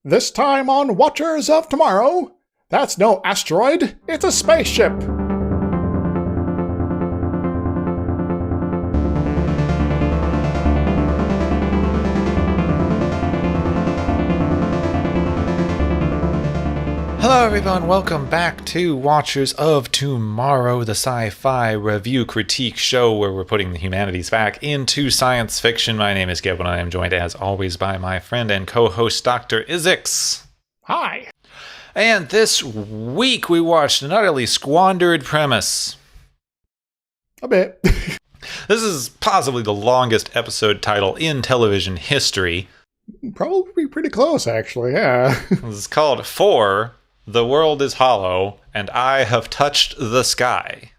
This time on Watchers of Tomorrow, that's no asteroid, it's a spaceship. Hello everyone, welcome back to Watchers of Tomorrow, the sci-fi review critique show where we're putting the humanities back into science fiction. My name is Gib, and I am joined as always by my friend and co-host Dr. Izix. Hi. And this week we watched an utterly squandered premise. A bit. This is possibly the longest episode title in television history. Probably pretty close, actually, yeah. This is called For the World is Hollow, and I Have Touched the Sky.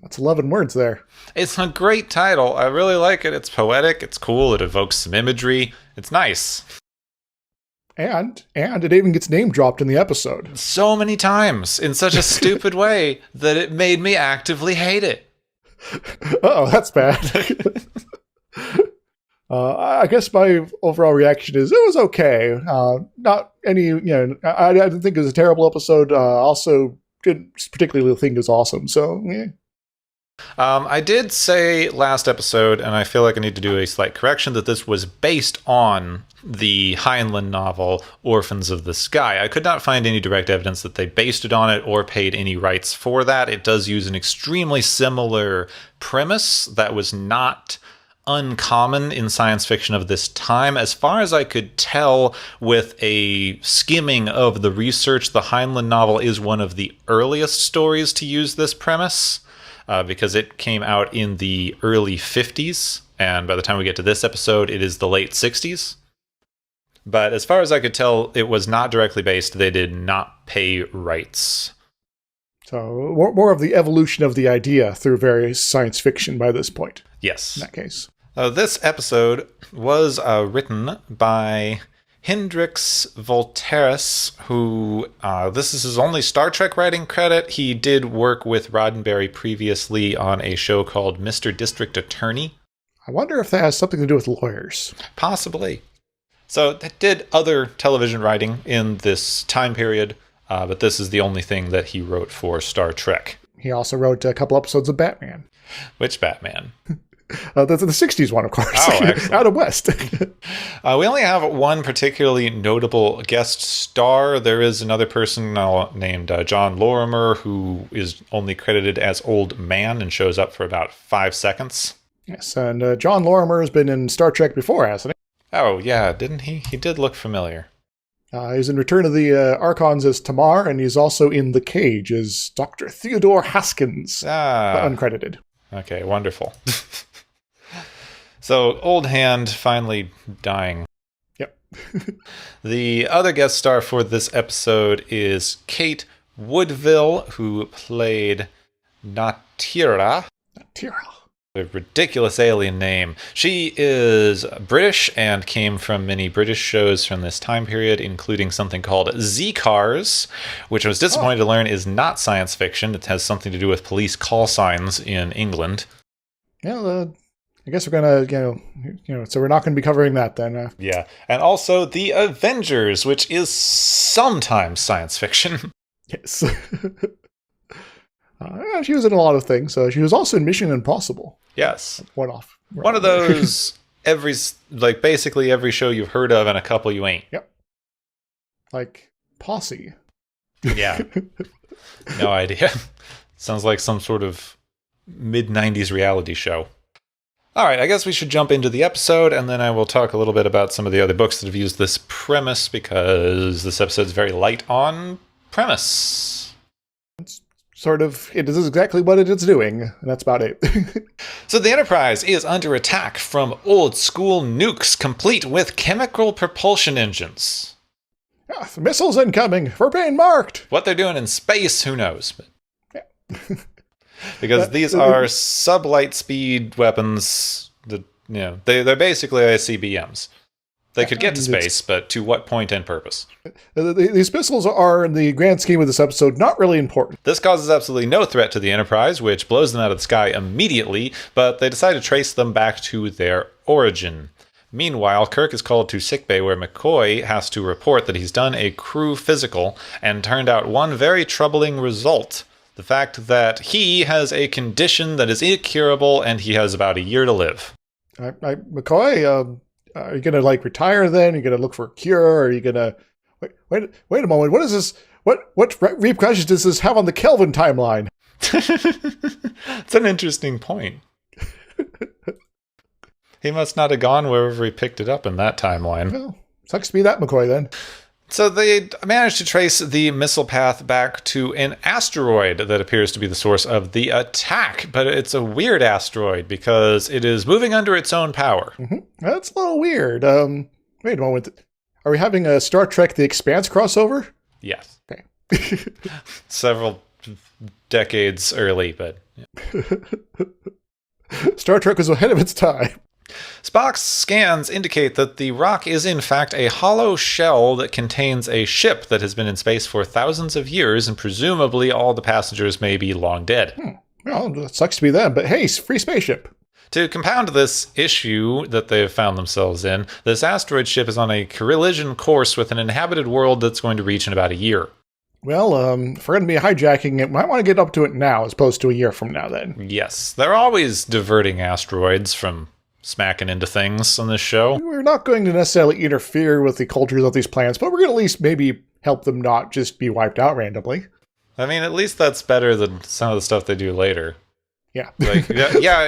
That's 11 words there. It's a great title. I really like it. It's poetic. It's cool. It evokes some imagery. It's nice. And it even gets name dropped in the episode. So many times in such a stupid way that it made me actively hate it. Uh-oh, that's bad. I guess my overall reaction is it was okay. Not any, I didn't think it was a terrible episode. Also, didn't particularly think it was awesome. So, yeah. I did say last episode, and I feel like I need to do a slight correction, that this was based on the Heinlein novel Orphans of the Sky. I could not find any direct evidence that they based it on it or paid any rights for that. It does use an extremely similar premise that was not uncommon in science fiction of this time. As far as I could tell with a skimming of the research, the Heinlein novel is one of the earliest stories to use this premise because it came out in the early 50s, and by the time we get to this episode, it is the late 60s. But as far as I could tell, it was not directly based. They did not pay rights. So more of the evolution of the idea through various science fiction by this point. Yes. In that case. This episode was written by Hendrix Volteris, who this is his only Star Trek writing credit. He did work with Roddenberry previously on a show called Mr. District Attorney. I wonder if that has something to do with lawyers. Possibly. So they did other television writing in this time period, but this is the only thing that he wrote for Star Trek. He also wrote a couple episodes of Batman. Which Batman? The 60s one, of course. Oh, Out of West. We only have one particularly notable guest star. There is another person named John Lorimer, who is only credited as Old Man and shows up for about 5 seconds. Yes, and John Lorimer has been in Star Trek before, hasn't he? Oh, yeah, didn't he? He did look familiar. He's in Return of the Archons as Tamar, and he's also in The Cage as Dr. Theodore Haskins, but uncredited. Okay, wonderful. So, Old Hand finally dying. Yep. The other guest star for this episode is Kate Woodville, who played Natira. Natira. A ridiculous alien name. She is British and came from many British shows from this time period, including something called Z-Cars, which I was disappointed to learn is not science fiction. It has something to do with police call signs in England. Yeah, I guess we're gonna, so we're not going to be covering that then. Yeah, and also The Avengers, which is sometimes science fiction. Yes. She was in a lot of things. She was also in Mission Impossible. Yes. One off. One of those, basically every show you've heard of and a couple you ain't. Yep. Like Posse. Yeah. No idea. Sounds like some sort of mid-90s reality show. All right, I guess we should jump into the episode, and then I will talk a little bit about some of the other books that have used this premise, because this episode's very light on premise. It is exactly what it is doing, and that's about it. So the Enterprise is under attack from old-school nukes, complete with chemical propulsion engines. Yeah, the missiles incoming! We're being marked! What they're doing in space, who knows? But yeah. Because these are sublight speed weapons that, they're basically ICBMs. They could get to space, but to what point and purpose? These missiles are, in the grand scheme of this episode, not really important. This causes absolutely no threat to the Enterprise, which blows them out of the sky immediately, but they decide to trace them back to their origin. Meanwhile, Kirk is called to sickbay where McCoy has to report that he's done a crew physical and turned out one very troubling result. The fact that he has a condition that is incurable and he has about a year to live. McCoy, are you going to like retire then? Are you going to look for a cure? Or are you going to... Wait a moment. What is this? What repercussions does this have on the Kelvin timeline? It's an interesting point. He must not have gone wherever he picked it up in that timeline. Well, sucks to be that McCoy then. So they managed to trace the missile path back to an asteroid that appears to be the source of the attack. But it's a weird asteroid because it is moving under its own power. Mm-hmm. That's a little weird. Wait a moment. Are we having a Star Trek The Expanse crossover? Yes. Okay. Several decades early, but... Yeah. Star Trek was ahead of its time. Spock's scans indicate that the rock is in fact a hollow shell that contains a ship that has been in space for thousands of years, and presumably all the passengers may be long dead. Well, it sucks to be them, but hey, free spaceship. To compound this issue that they've found themselves in, this asteroid ship is on a collision course with an inhabited world that's going to reach in about a year. Well, if we're going to be hijacking it, we might want to get up to it now as opposed to a year from now then. Yes, they're always diverting asteroids from smacking into things on this show. We're not going to necessarily interfere with the cultures of these planets, but we're going to at least maybe help them not just be wiped out randomly. I mean, at least that's better than some of the stuff they do later. Yeah. Like,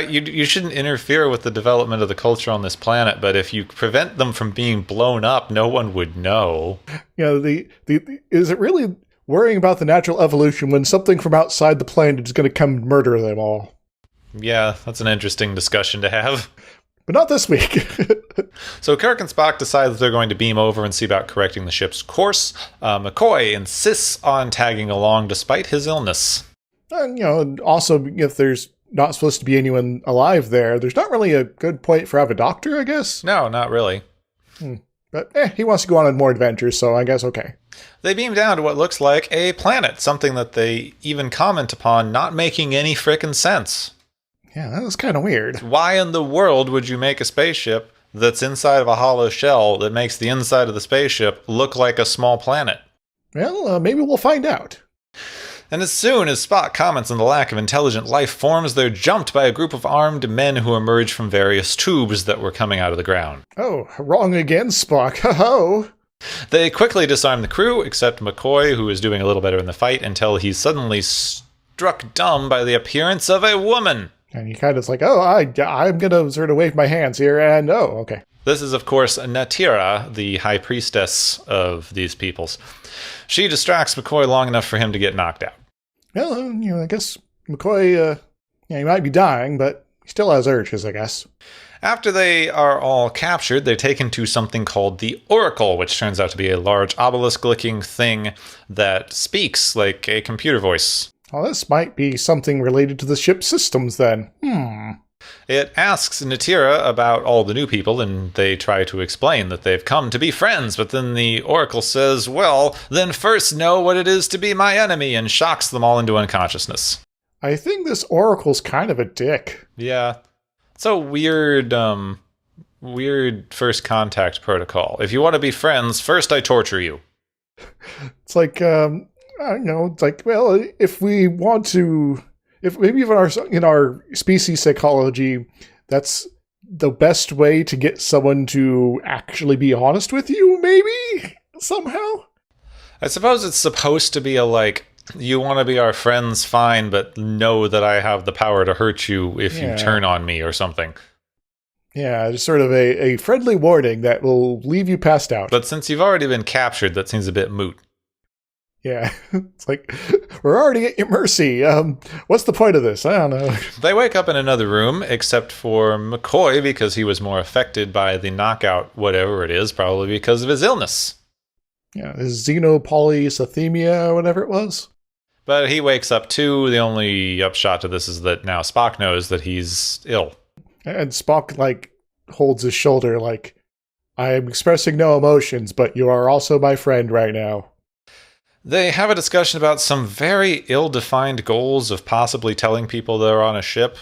you shouldn't interfere with the development of the culture on this planet, but if you prevent them from being blown up, no one would know. Is it really worrying about the natural evolution when something from outside the planet is going to come murder them all? Yeah, that's an interesting discussion to have. But not this week. So Kirk and Spock decide that they're going to beam over and see about correcting the ship's course. McCoy insists on tagging along despite his illness. And, also, if there's not supposed to be anyone alive there, there's not really a good point for have a doctor, I guess? No, not really. But he wants to go on more adventures, so I guess okay. They beam down to what looks like a planet, something that they even comment upon not making any frickin' sense. Yeah, that was kind of weird. Why in the world would you make a spaceship that's inside of a hollow shell that makes the inside of the spaceship look like a small planet? Well, maybe we'll find out. And as soon as Spock comments on the lack of intelligent life forms, they're jumped by a group of armed men who emerge from various tubes that were coming out of the ground. Oh, wrong again, Spock. Ho-ho! They quickly disarm the crew, except McCoy, who is doing a little better in the fight, until he's suddenly struck dumb by the appearance of a woman. And he kind of like, I'm going to sort of wave my hands here, and okay. This is, of course, Natira, the high priestess of these peoples. She distracts McCoy long enough for him to get knocked out. Well, I guess McCoy, he might be dying, but he still has urges, I guess. After they are all captured, they're taken to something called the Oracle, which turns out to be a large obelisk-looking thing that speaks like a computer voice. Well, this might be something related to the ship's systems, then. It asks Natira about all the new people, and they try to explain that they've come to be friends, but then the Oracle says, well, then first know what it is to be my enemy, and shocks them all into unconsciousness. I think this Oracle's kind of a dick. Yeah. It's a weird first contact protocol. If you want to be friends, first I torture you. It's like, I don't know, it's like, well, if we want to, if maybe in our species psychology, that's the best way to get someone to actually be honest with you, maybe, somehow? I suppose it's supposed to be you want to be our friends, fine, but know that I have the power to hurt you if you turn on me or something. Yeah, just sort of a friendly warning that will leave you passed out. But since you've already been captured, that seems a bit moot. Yeah, it's like, we're already at your mercy. What's the point of this? I don't know. They wake up in another room, except for McCoy, because he was more affected by the knockout, whatever it is, probably because of his illness. Yeah, his xenopolycythemia or whatever it was. But he wakes up too. The only upshot to this is that now Spock knows that he's ill. And Spock, holds his shoulder I am expressing no emotions, but you are also my friend right now. They have a discussion about some very ill-defined goals of possibly telling people they're on a ship.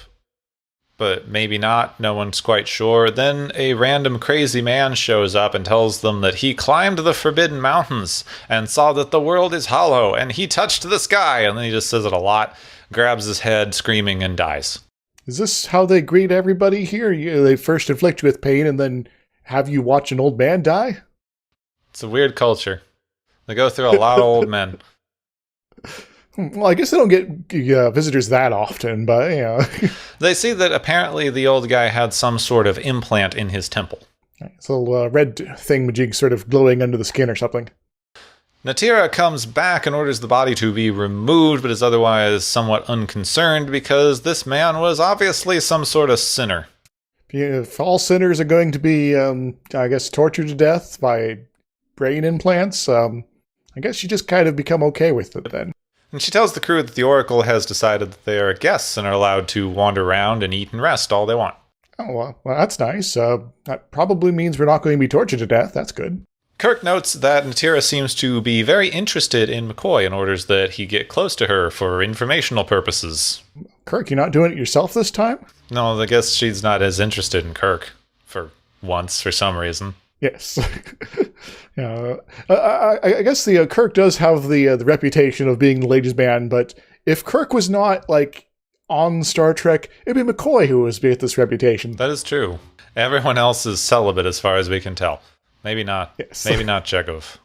but maybe not. No one's quite sure. Then a random crazy man shows up and tells them that he climbed the Forbidden Mountains and saw that the world is hollow, and he touched the sky. And then he just says it a lot, grabs his head, screaming, and dies. Is this how they greet everybody here? They first inflict you with pain and then have you watch an old man die? It's a weird culture. They go through a lot of old men. Well, I guess they don't get visitors that often, but, you know. They see that apparently the old guy had some sort of implant in his temple. It's a little red thingamajig sort of glowing under the skin or something. Natira comes back and orders the body to be removed, but is otherwise somewhat unconcerned because this man was obviously some sort of sinner. If all sinners are going to be, I guess, tortured to death by brain implants, I guess you just kind of become okay with it then. And she tells the crew that the Oracle has decided that they are guests and are allowed to wander around and eat and rest all they want. Oh, well that's nice. That probably means we're not going to be tortured to death. That's good. Kirk notes that Natira seems to be very interested in McCoy and orders that he get close to her for informational purposes. Kirk, you're not doing it yourself this time? No, I guess she's not as interested in Kirk for once, for some reason. Yes. I guess the Kirk does have the reputation of being the ladies' man, but if Kirk was not, like, on Star Trek, it'd be McCoy who was with this reputation. That is true. Everyone else is celibate as far as we can tell. Maybe not. Yes. Maybe not Chekhov.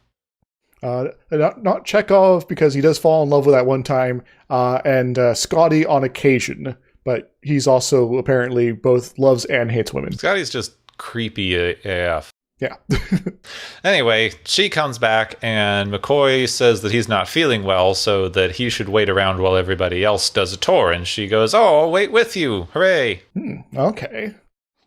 Not Chekhov, because he does fall in love with that one time, and Scotty on occasion, but he's also apparently both loves and hates women. Scotty's just creepy AF. Yeah. Anyway, she comes back, and McCoy says that he's not feeling well, so that he should wait around while everybody else does a tour, and she goes, "Oh, I'll wait with you. Hooray." Okay.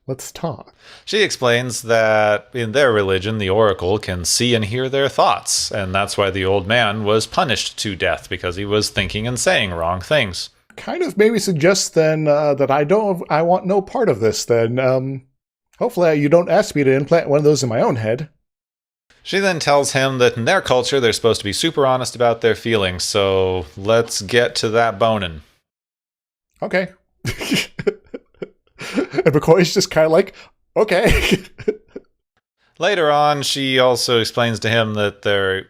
Let's talk. She explains that in their religion, the Oracle can see and hear their thoughts, and that's why the old man was punished to death, because he was thinking and saying wrong things. Kind of maybe suggests then that I want no part of this then. Hopefully you don't ask me to implant one of those in my own head. She then tells him that in their culture, they're supposed to be super honest about their feelings, so let's get to that boning. Okay. And McCoy's just kind of like, okay. Later on, she also explains to him that they're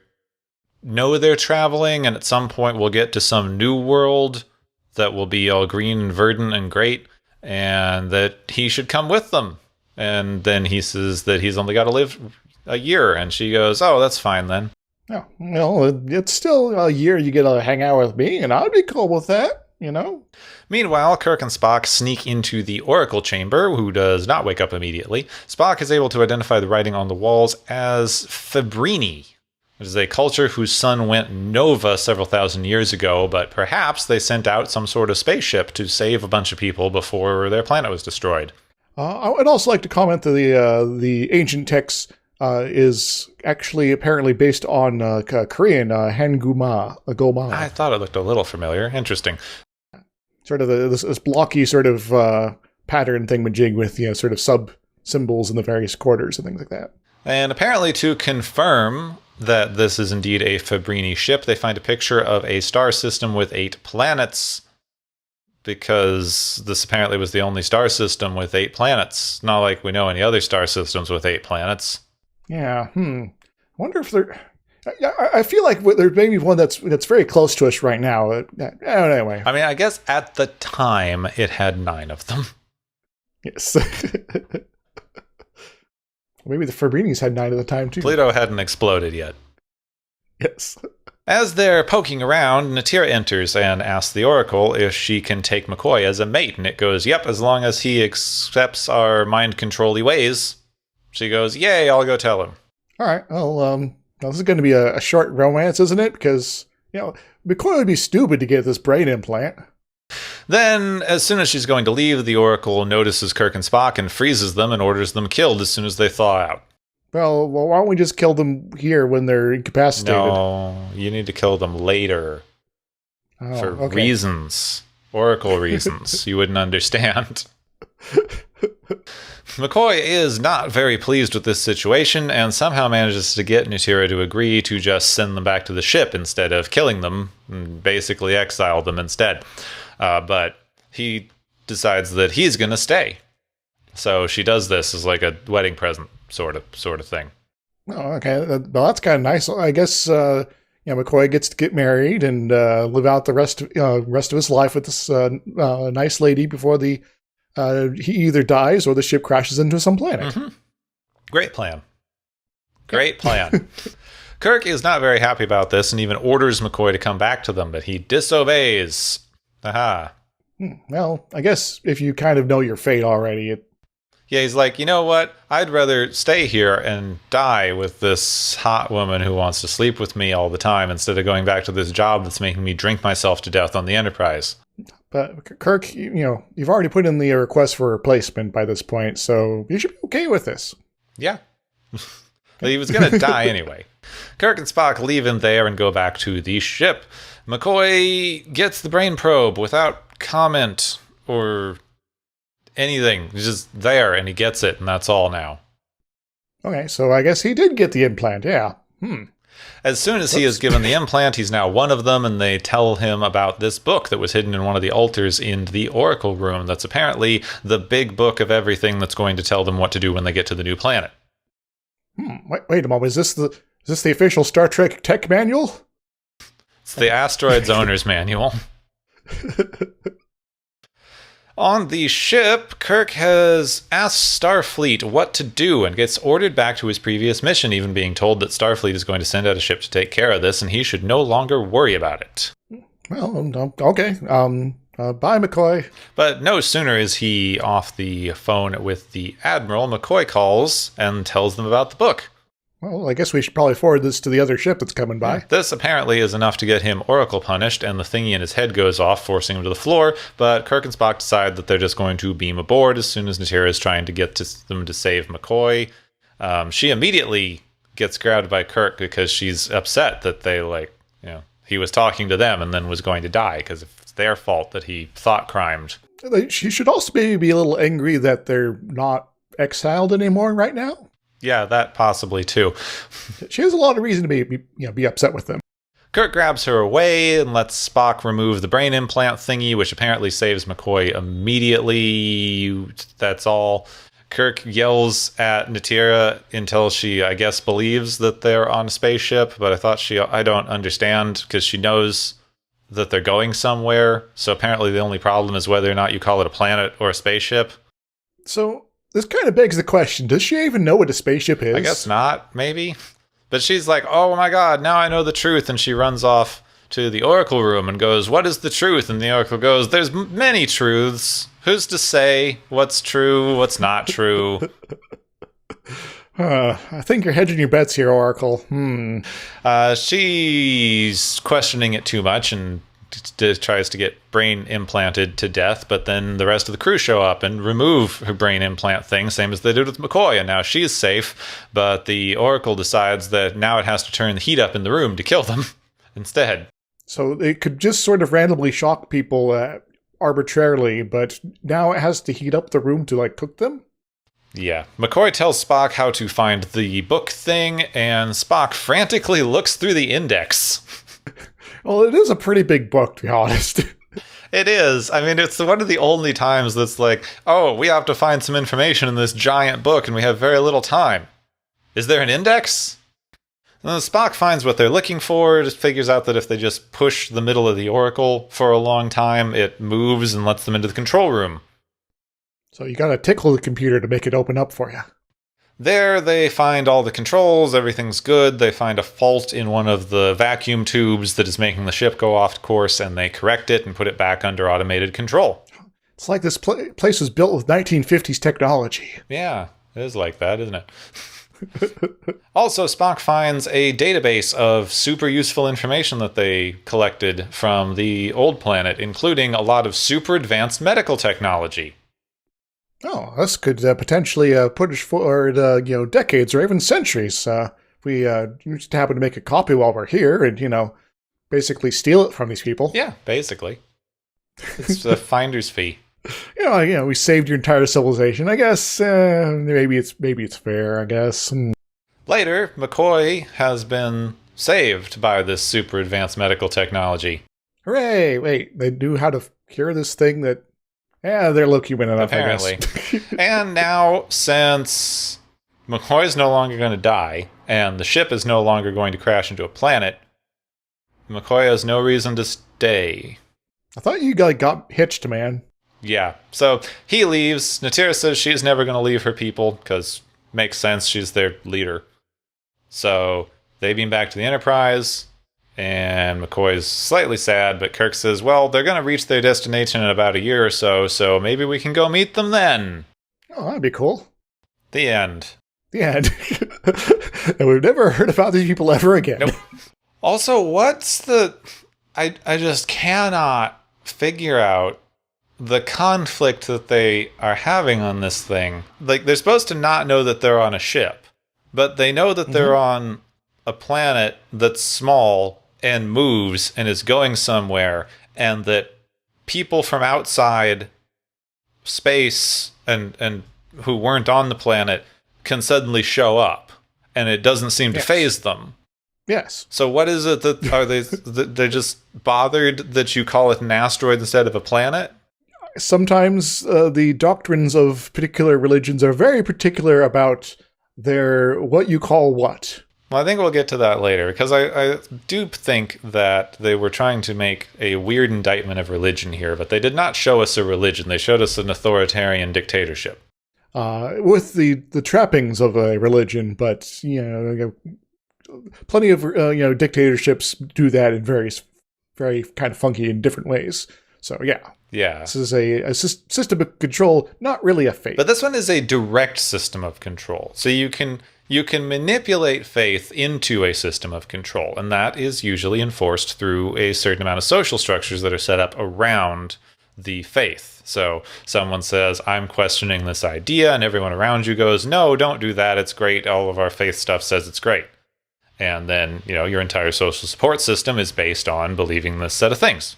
traveling, and at some point we'll get to some new world that will be all green and verdant and great, and that he should come with them. And then he says that he's only got to live a year, and she goes, "Oh, that's fine then." Yeah, well, it's still a year you get to hang out with me, and I'd be cool with that, you know? Meanwhile, Kirk and Spock sneak into the Oracle chamber, who does not wake up immediately. Spock is able to identify the writing on the walls as Fabrini, which is a culture whose sun went nova several thousand years ago, but perhaps they sent out some sort of spaceship to save a bunch of people before their planet was destroyed. I would also like to comment that the ancient text is actually apparently based on Korean, Hanguma, Goma. I thought it looked a little familiar. Interesting. Sort of this blocky sort of pattern thingamajig with, sort of sub-symbols in the various quarters and things like that. And apparently to confirm that this is indeed a Fabrini ship, they find a picture of a star system with 8 planets, because this apparently was the only star system with 8 planets. Not like we know any other star systems with 8 planets. Yeah, I wonder if there... I feel like there may be one that's very close to us right now. Anyway. I mean, I guess at the time, it had 9 of them. Yes. Maybe the Fabrinis had 9 at the time, too. Pluto hadn't exploded yet. Yes. As they're poking around, Natira enters and asks the Oracle if she can take McCoy as a mate, and it goes, "Yep, as long as he accepts our mind-control-y ways." She goes, "Yay, I'll go tell him." All right, well, this is going to be a short romance, isn't it? Because, McCoy would be stupid to get this brain implant. Then, as soon as she's going to leave, the Oracle notices Kirk and Spock and freezes them and orders them killed as soon as they thaw out. Well, why don't we just kill them here when they're incapacitated? No, you need to kill them later. For reasons. Oracle reasons. You wouldn't understand. McCoy is not very pleased with this situation and somehow manages to get Natira to agree to just send them back to the ship instead of killing them and basically exile them instead. But he decides that he's going to stay. So she does this as like a wedding present sort of thing. Oh, okay. Well, that's kind of nice. I guess McCoy gets to get married and live out the rest of his life with this nice lady before he either dies or the ship crashes into some planet. Mm-hmm. Great plan. Kirk is not very happy about this and even orders McCoy to come back to them, but he disobeys. Aha. Well, I guess if you kind of know your fate already, Yeah, he's like, you know what? I'd rather stay here and die with this hot woman who wants to sleep with me all the time instead of going back to this job that's making me drink myself to death on the Enterprise. But Kirk, you've already put in the request for replacement by this point, so you should be okay with this. Yeah. He was going to die anyway. Kirk and Spock leave him there and go back to the ship. McCoy gets the brain probe without comment or anything. He's just there and he gets it, and that's all now. Okay, so I guess he did get the implant, yeah. As soon as he is given the implant, he's now one of them, and they tell him about this book that was hidden in one of the altars in the Oracle room. That's apparently the big book of everything that's going to tell them what to do when they get to the new planet. Wait a moment, is this the official Star Trek tech manual? It's the Asteroids Owner's Manual. On the ship, Kirk has asked Starfleet what to do and gets ordered back to his previous mission, even being told that Starfleet is going to send out a ship to take care of this, and he should no longer worry about it. Well, okay. Bye, McCoy. But no sooner is he off the phone with the Admiral, McCoy calls and tells them about the book. Well, I guess we should probably forward this to the other ship that's coming by. This apparently is enough to get him Oracle punished, and the thingy in his head goes off, forcing him to the floor, but Kirk and Spock decide that they're just going to beam aboard as soon as Natira is trying to get to them to save McCoy. She immediately gets grabbed by Kirk because she's upset that he was talking to them and then was going to die, because it's their fault that he thought crimed. She should also maybe be a little angry that they're not exiled anymore right now. Yeah, that possibly too. She has a lot of reason to be upset with them. Kirk grabs her away and lets Spock remove the brain implant thingy, which apparently saves McCoy immediately. That's all. Kirk yells at Natira until she, I guess, believes that they're on a spaceship, but I don't understand, because she knows that they're going somewhere. So apparently the only problem is whether or not you call it a planet or a spaceship. So this kind of begs the question, does she even know what a spaceship is? I guess not, maybe. But she's like, oh my god, now I know the truth. And she runs off to the Oracle room and goes, what is the truth? And the Oracle goes, there's many truths. Who's to say what's true, what's not true? I think you're hedging your bets here, Oracle. She's questioning it too much and tries to get brain implanted to death, but then the rest of the crew show up and remove her brain implant thing, same as they did with McCoy, and now she's safe, but the Oracle decides that now it has to turn the heat up in the room to kill them instead. So it could just sort of randomly shock people arbitrarily, but now it has to heat up the room to, cook them? Yeah. McCoy tells Spock how to find the book thing, and Spock frantically looks through the index. Well, it is a pretty big book, to be honest. It is. I mean, it's one of the only times that's like, oh, we have to find some information in this giant book, and we have very little time. Is there an index? And then Spock finds what they're looking for, just figures out that if they just push the middle of the Oracle for a long time, it moves and lets them into the control room. So you gotta tickle the computer to make it open up for you. There they find all the controls, everything's good. They find a fault in one of the vacuum tubes that is making the ship go off course, and they correct it and put it back under automated control. It's like this place was built with 1950s technology. Yeah, it is like that, isn't it? Also, Spock finds a database of super useful information that they collected from the old planet, including a lot of super advanced medical technology. Oh, this could potentially push forward, decades or even centuries. If we just happen to make a copy while we're here and, basically steal it from these people. Yeah, basically. It's a finder's fee. We saved your entire civilization. I guess maybe it's fair, I guess. Later, McCoy has been saved by this super advanced medical technology. Hooray! Wait, they knew how to cure this thing that Yeah, they're low-key winning up, apparently. I guess. And now, since McCoy's no longer going to die, and the ship is no longer going to crash into a planet, McCoy has no reason to stay. I thought you got hitched, man. Yeah, so he leaves. Natira says she's never going to leave her people, because makes sense, she's their leader. So they beam back to the Enterprise, and McCoy's slightly sad, but Kirk says, well, they're going to reach their destination in about a year or so, so maybe we can go meet them then. Oh, that'd be cool. The end. The end. And we've never heard about these people ever again. Nope. Also, what's the... I just cannot figure out the conflict that they are having on this thing. Like, they're supposed to not know that they're on a ship, but they know that they're on a planet that's small and moves and is going somewhere, and that people from outside space and who weren't on the planet can suddenly show up, and it doesn't seem to faze them. Yes. So what is it that are they're just bothered that you call it an asteroid instead of a planet? Sometimes the doctrines of particular religions are very particular about their what you call what. Well, I think we'll get to that later, because I do think that they were trying to make a weird indictment of religion here, but they did not show us a religion. They showed us an authoritarian dictatorship. With the trappings of a religion, but, plenty of, dictatorships do that in various, very kind of funky and different ways. So, yeah. Yeah. This is a system of control, not really a faith. But this one is a direct system of control. So you can manipulate faith into a system of control, and that is usually enforced through a certain amount of social structures that are set up around the faith. So someone says, I'm questioning this idea, and everyone around you goes, no, don't do that, it's great, all of our faith stuff says it's great. And then, your entire social support system is based on believing this set of things.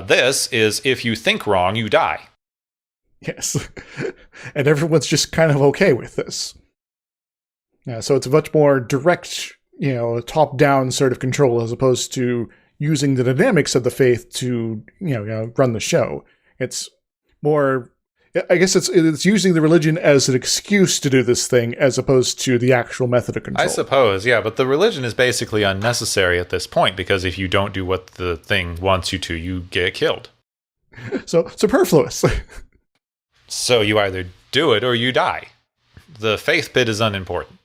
This is, if you think wrong, you die. Yes. And everyone's just kind of okay with this. So it's a much more direct, top-down sort of control, as opposed to using the dynamics of the faith to, run the show. It's more, I guess it's using the religion as an excuse to do this thing, as opposed to the actual method of control. I suppose, yeah, but the religion is basically unnecessary at this point, because if you don't do what the thing wants you to, you get killed. So superfluous. So you either do it or you die. The faith bit is unimportant.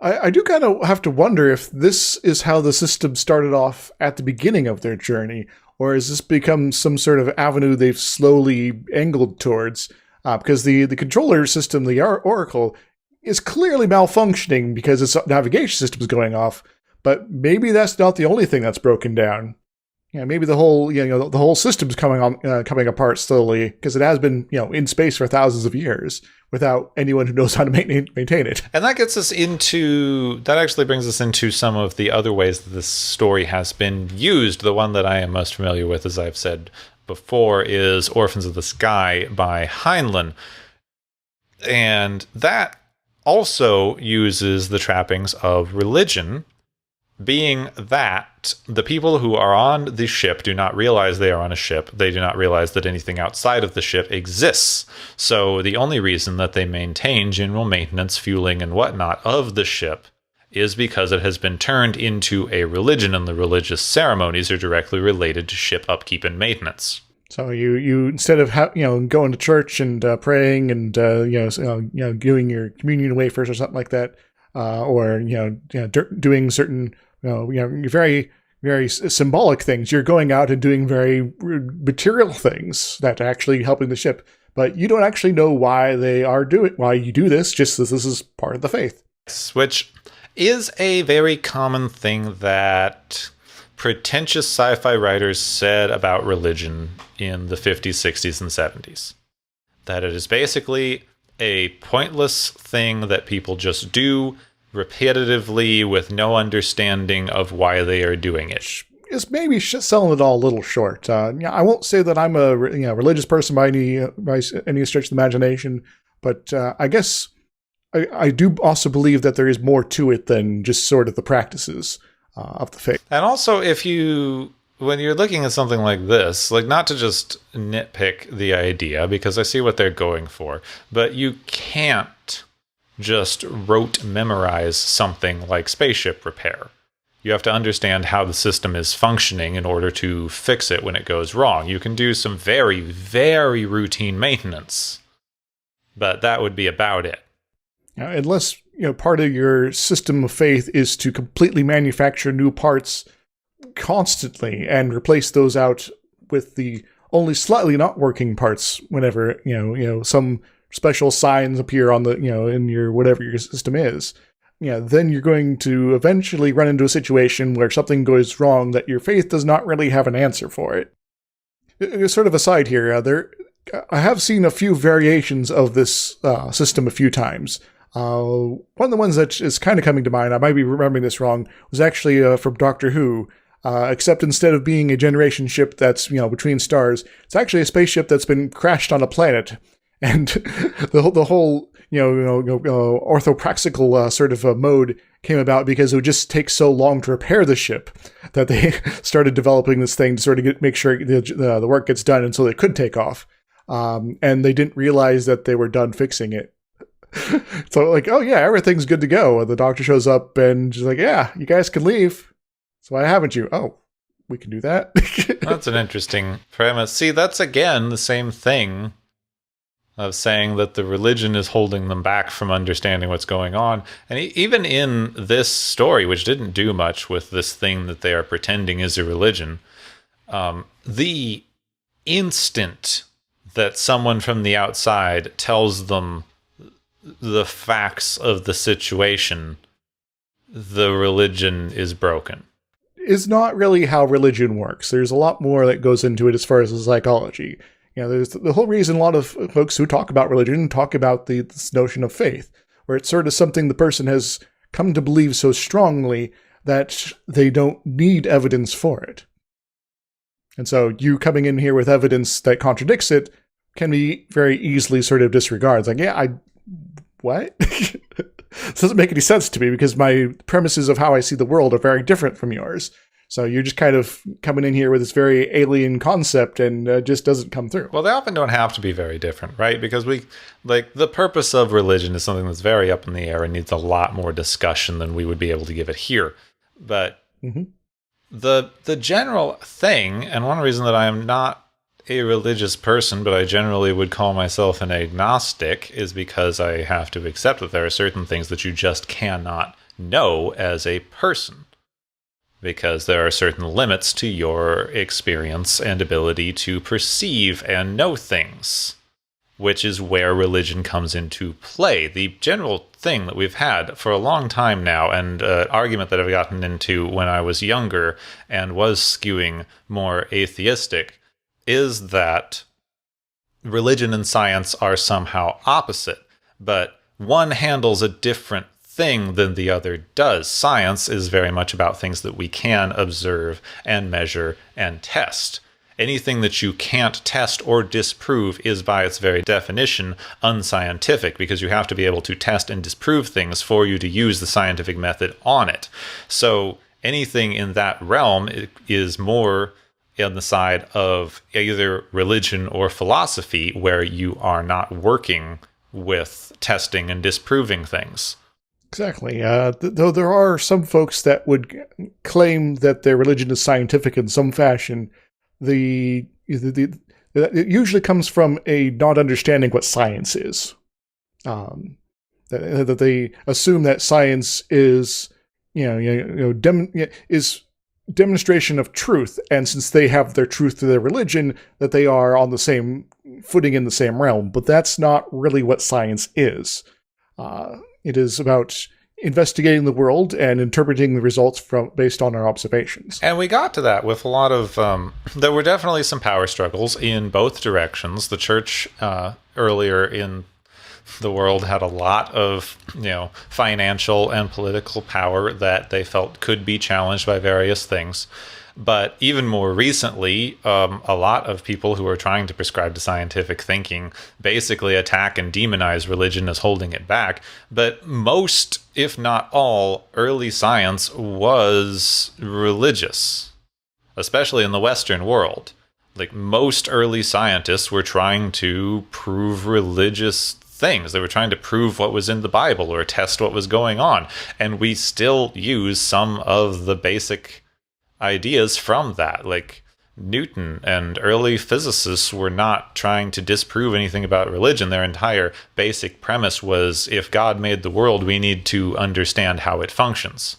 I do kind of have to wonder if this is how the system started off at the beginning of their journey, or has this become some sort of avenue they've slowly angled towards? Because the controller system, the Oracle, is clearly malfunctioning because its navigation system is going off, but maybe that's not the only thing that's broken down. Maybe the whole the whole system's coming apart slowly, because it has been in space for thousands of years without anyone who knows how to maintain it. And that actually brings us into some of the other ways that this story has been used. The one that I am most familiar with, as I've said before, is Orphans of the Sky by Heinlein. And that also uses the trappings of religion, being that the people who are on the ship do not realize they are on a ship. They do not realize that anything outside of the ship exists. So the only reason that they maintain general maintenance, fueling, and whatnot of the ship is because it has been turned into a religion, and the religious ceremonies are directly related to ship upkeep and maintenance. So you instead of going to church and praying and doing your communion wafers or something like that, or doing certain very very symbolic things, you're going out and doing very material things that are actually helping the ship, but you don't actually know why you do this, just that this is part of the faith. Which is a very common thing that pretentious sci-fi writers said about religion in the 50s, 60s, and 70s. That it is basically a pointless thing that people just do repetitively with no understanding of why they are doing it. Is maybe selling it all a little short. I won't say that I'm a religious person by any stretch of the imagination, but I guess I do also believe that there is more to it than just sort of the practices of the faith. And also, if you when you're looking at something like this, like, not to just nitpick the idea, because I see what they're going for, but you can't just rote memorize something like spaceship repair. You have to understand how the system is functioning in order to fix it when it goes wrong. You can do some very, very routine maintenance, but that would be about it. Unless, part of your system of faith is to completely manufacture new parts constantly and replace those out with the only slightly not working parts whenever, some special signs appear on the, in your, whatever your system is. Then you're going to eventually run into a situation where something goes wrong that your faith does not really have an answer for it. Sort of aside here, I have seen a few variations of this system a few times. One of the ones that is kind of coming to mind, I might be remembering this wrong, was actually from Doctor Who. Except instead of being a generation ship that's, between stars, it's actually a spaceship that's been crashed on a planet. And the whole, orthopraxical sort of mode came about because it would just take so long to repair the ship that they started developing this thing to sort of make sure the work gets done and so they could take off. And they didn't realize that they were done fixing it. So like, oh yeah, everything's good to go. And the doctor shows up and she's like, yeah, you guys can leave. So why haven't you? Oh, we can do that. That's an interesting premise. See, that's again the same thing of saying that the religion is holding them back from understanding what's going on. And even in this story, which didn't do much with this thing that they are pretending is a religion, the instant that someone from the outside tells them the facts of the situation, the religion is broken. Is not really how religion works. There's a lot more that goes into it as far as the psychology. There's the whole reason a lot of folks who talk about religion talk about this notion of faith, where it's sort of something the person has come to believe so strongly that they don't need evidence for it. And so you coming in here with evidence that contradicts it can be very easily sort of disregarded. It's like, what? This doesn't make any sense to me because my premises of how I see the world are very different from yours. So you're just kind of coming in here with this very alien concept and just doesn't come through. Well, they often don't have to be very different, right? Because the purpose of religion is something that's very up in the air and needs a lot more discussion than we would be able to give it here. But the general thing, and one reason that I am not a religious person, but I generally would call myself an agnostic, is because I have to accept that there are certain things that you just cannot know as a person, because there are certain limits to your experience and ability to perceive and know things, which is where religion comes into play. The general thing that we've had for a long time now, and an argument that I've gotten into when I was younger and was skewing more atheistic, is that religion and science are somehow opposite, but one handles a different thing than the other does. Science is very much about things that we can observe and measure and test. Anything that you can't test or disprove is by its very definition unscientific, because you have to be able to test and disprove things for you to use the scientific method on it. So anything in that realm is more on the side of either religion or philosophy, where you are not working with testing and disproving things. Exactly. Though there are some folks that would claim that their religion is scientific in some fashion, it usually comes from a not understanding what science is. That they assume that science is, is demonstration of truth, and since they have their truth to their religion, that they are on the same footing in the same realm. But that's not really what science is. It is about investigating the world and interpreting the results based on our observations. And we got to that with a lot of there were definitely some power struggles in both directions. The church earlier in the world had a lot of, financial and political power that they felt could be challenged by various things. But even more recently, a lot of people who are trying to prescribe to scientific thinking basically attack and demonize religion as holding it back. But most, if not all, early science was religious. especially in the Western world. Like, most early scientists were trying to prove religious things. They were trying to prove what was in the Bible or test what was going on. And we still use some of the basic ideas from that. Like, Newton and early physicists were not trying to disprove anything about religion. Their entire basic premise was, if God made the world, we need to understand how it functions.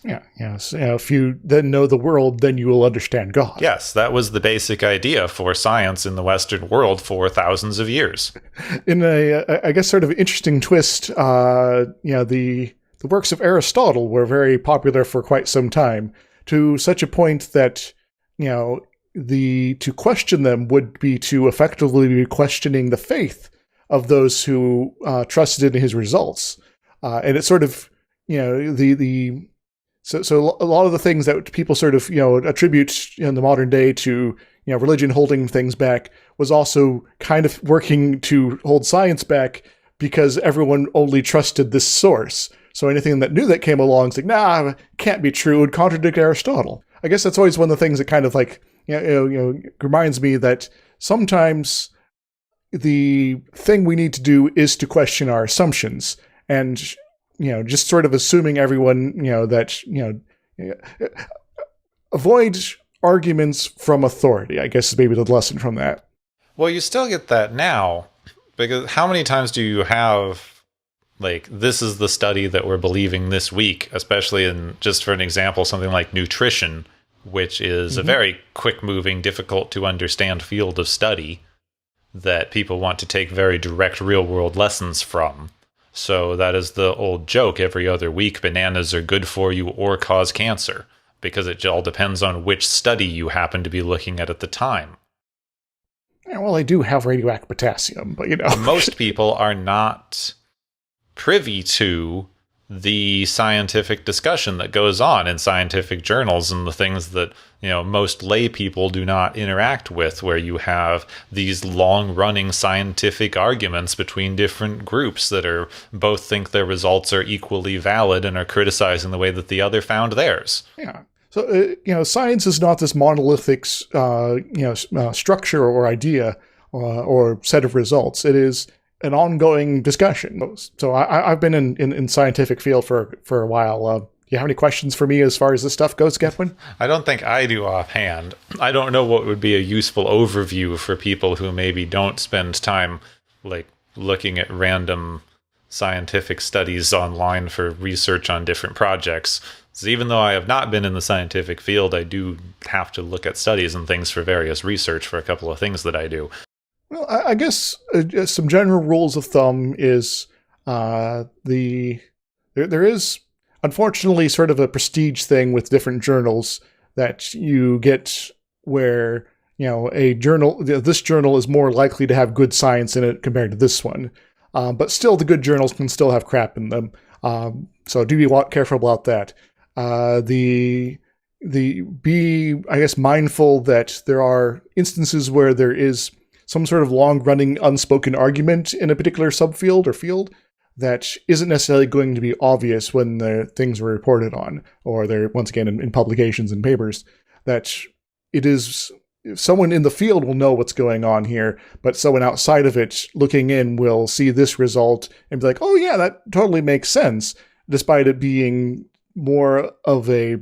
So, if you then know the world, then you will understand God. Yes, that was the basic idea for science in the Western world for thousands of years. In a, I guess, sort of interesting twist, the works of Aristotle were very popular for quite some time, to such a point that, to question them would be to effectively be questioning the faith of those who trusted in his results, and it's sort of so a lot of the things that people sort of attribute in the modern day to religion holding things back was also kind of working to hold science back, because everyone only trusted this source. So anything that new that came along is like, nah, it can't be true, it would contradict Aristotle. I guess that's always one of the things that kind of like reminds me that sometimes the thing we need to do is to question our assumptions, and just sort of assuming everyone that avoid arguments from authority, I guess, is maybe the lesson from that. Well, you still get that now, because how many times do you have, like, this is the study that we're believing this week, especially in, just for an example, something like nutrition, which is a very quick-moving, difficult-to-understand field of study that people want to take very direct real-world lessons from. So that is the old joke every other week: bananas are good for you or cause cancer, because it all depends on which study you happen to be looking at the time. Yeah, well, they do have radioactive potassium, but Most people are not privy to the scientific discussion that goes on in scientific journals and the things that most lay people do not interact with, where you have these long-running scientific arguments between different groups that are both think their results are equally valid and are criticizing the way that the other found theirs. Yeah. So science is not this monolithic structure or idea or set of results. It is an ongoing discussion. So I've been in scientific field for a while. You have any questions for me as far as this stuff goes, Getwin? I don't think I do offhand. I don't know what would be a useful overview for people who maybe don't spend time like looking at random scientific studies online for research on different projects. So even though I have not been in the scientific field, I do have to look at studies and things for various research for a couple of things that I do. Well, I guess some general rules of thumb is there is unfortunately sort of a prestige thing with different journals that you get, where this journal is more likely to have good science in it compared to this one, but still the good journals can still have crap in them. So do be careful about that. Be I guess mindful that there are instances where there is some sort of long-running unspoken argument in a particular subfield or field that isn't necessarily going to be obvious when the things are reported on, or they're, once again, in publications and papers, that it is someone in the field will know what's going on here, but someone outside of it looking in will see this result and be like, oh yeah, that totally makes sense, despite it being more of a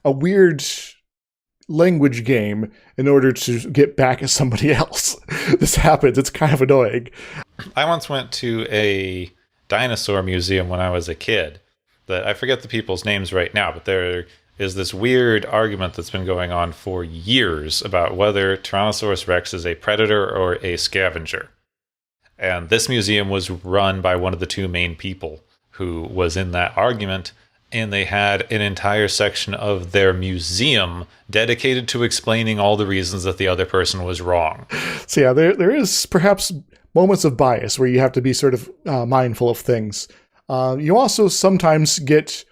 weird language game in order to get back at somebody else. This happens. It's kind of annoying. I once went to a dinosaur museum when I was a kid. That I forget the people's names right now, but there is this weird argument that's been going on for years about whether Tyrannosaurus Rex is a predator or a scavenger. And this museum was run by one of the two main people who was in that argument, and they had an entire section of their museum dedicated to explaining all the reasons that the other person was wrong. So yeah, there is perhaps moments of bias where you have to be sort of mindful of things. You also sometimes get